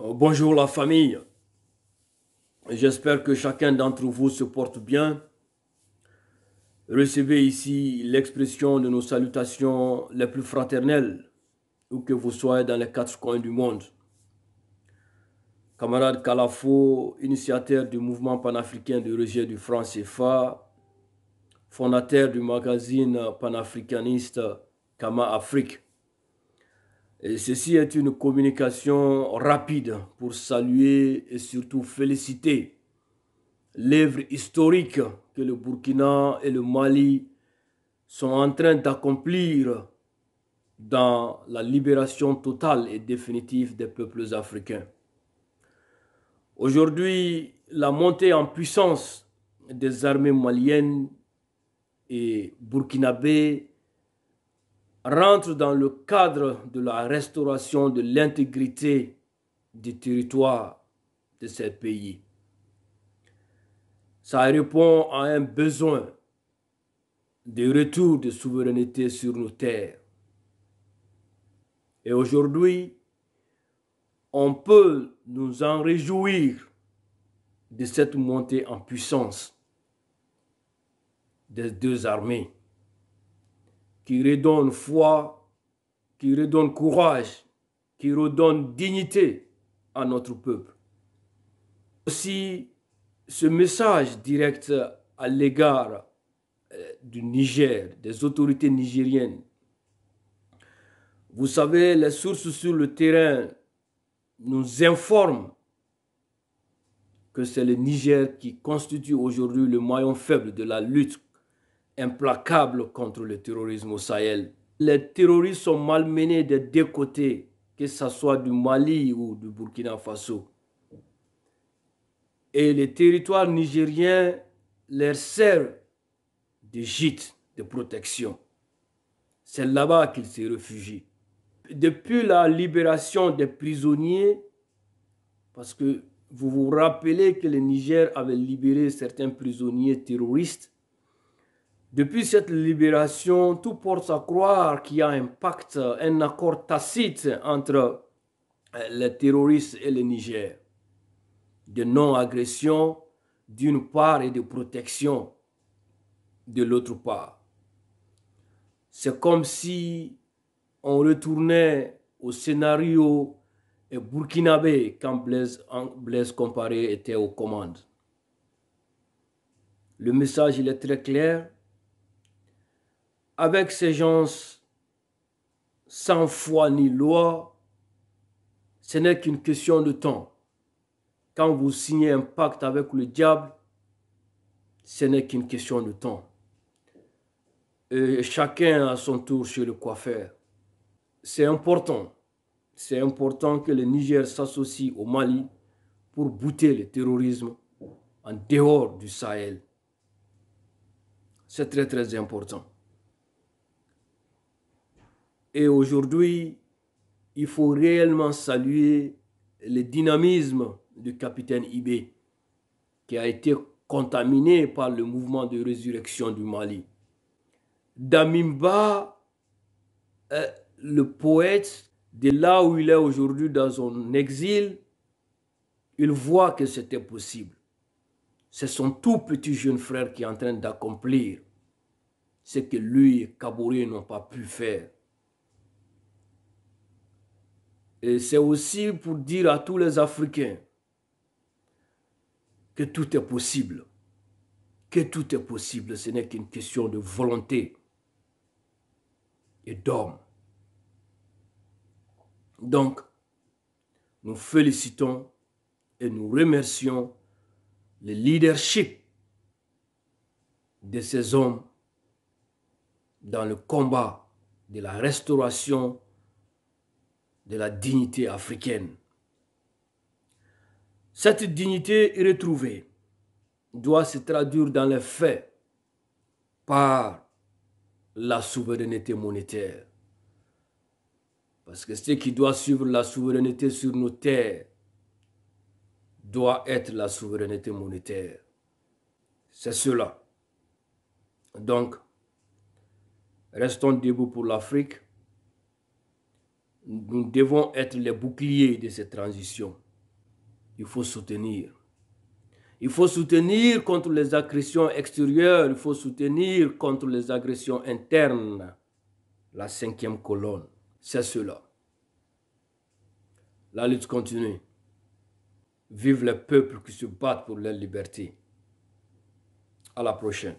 Bonjour la famille, j'espère que chacun d'entre vous se porte bien. Recevez ici l'expression de nos salutations les plus fraternelles, où que vous soyez dans les quatre coins du monde. Camarade Kalafo, initiateur du mouvement panafricain de rejet du franc CFA, fondateur du magazine panafricaniste Kama Afrique. Et ceci est une communication rapide pour saluer et surtout féliciter l'œuvre historique que le Burkina et le Mali sont en train d'accomplir dans la libération totale et définitive des peuples africains. Aujourd'hui, la montée en puissance des armées maliennes et burkinabées rentre dans le cadre de la restauration de l'intégrité du territoire de ces pays. Ça répond à un besoin de retour de souveraineté sur nos terres. Et aujourd'hui, on peut nous en réjouir de cette montée en puissance des deux armées qui redonnent foi, qui redonnent courage, qui redonnent dignité à notre peuple. Aussi, ce message direct à l'égard du Niger, des autorités nigériennes. Vous savez, les sources sur le terrain nous informent que c'est le Niger qui constitue aujourd'hui le maillon faible de la lutte implacable contre le terrorisme au Sahel. Les terroristes sont malmenés des deux côtés, que ce soit du Mali ou du Burkina Faso. Et les territoires nigériens leur servent de gîte de protection. C'est là-bas qu'ils se réfugient. Depuis la libération des prisonniers, parce que vous vous rappelez que le Niger avait libéré certains prisonniers terroristes, depuis cette libération, tout porte à croire qu'il y a un pacte, un accord tacite entre les terroristes et le Niger, de non-agression d'une part et de protection de l'autre part. C'est comme si on retournait au scénario burkinabé quand Blaise Compaoré était aux commandes. Le message il est très clair. Avec ces gens sans foi ni loi, ce n'est qu'une question de temps. Quand vous signez un pacte avec le diable, ce n'est qu'une question de temps. Et chacun a son tour chez le coiffeur. C'est important que le Niger s'associe au Mali pour bouter le terrorisme en dehors du Sahel. C'est très très important. Et aujourd'hui, il faut réellement saluer le dynamisme du capitaine Ibé, qui a été contaminé par le mouvement de résurrection du Mali. Damimba, le poète, de là où il est aujourd'hui dans son exil, il voit que c'était possible. C'est son tout petit jeune frère qui est en train d'accomplir ce que lui et Kaboré n'ont pas pu faire. Et c'est aussi pour dire à tous les Africains que tout est possible. Que tout est possible, ce n'est qu'une question de volonté et d'homme. Donc, nous félicitons et nous remercions le leadership de ces hommes dans le combat de la restauration de la dignité africaine. Cette dignité retrouvée doit se traduire dans les faits par la souveraineté monétaire. Parce que ce qui doit suivre la souveraineté sur nos terres doit être la souveraineté monétaire. C'est cela. Donc, restons debout pour l'Afrique. Nous devons être les boucliers de cette transition. il faut soutenir. Il faut soutenir contre les agressions extérieures, il faut soutenir contre les agressions internes. La cinquième colonne, c'est cela. La lutte continue. Vive les peuples qui se battent pour leur liberté. À la prochaine.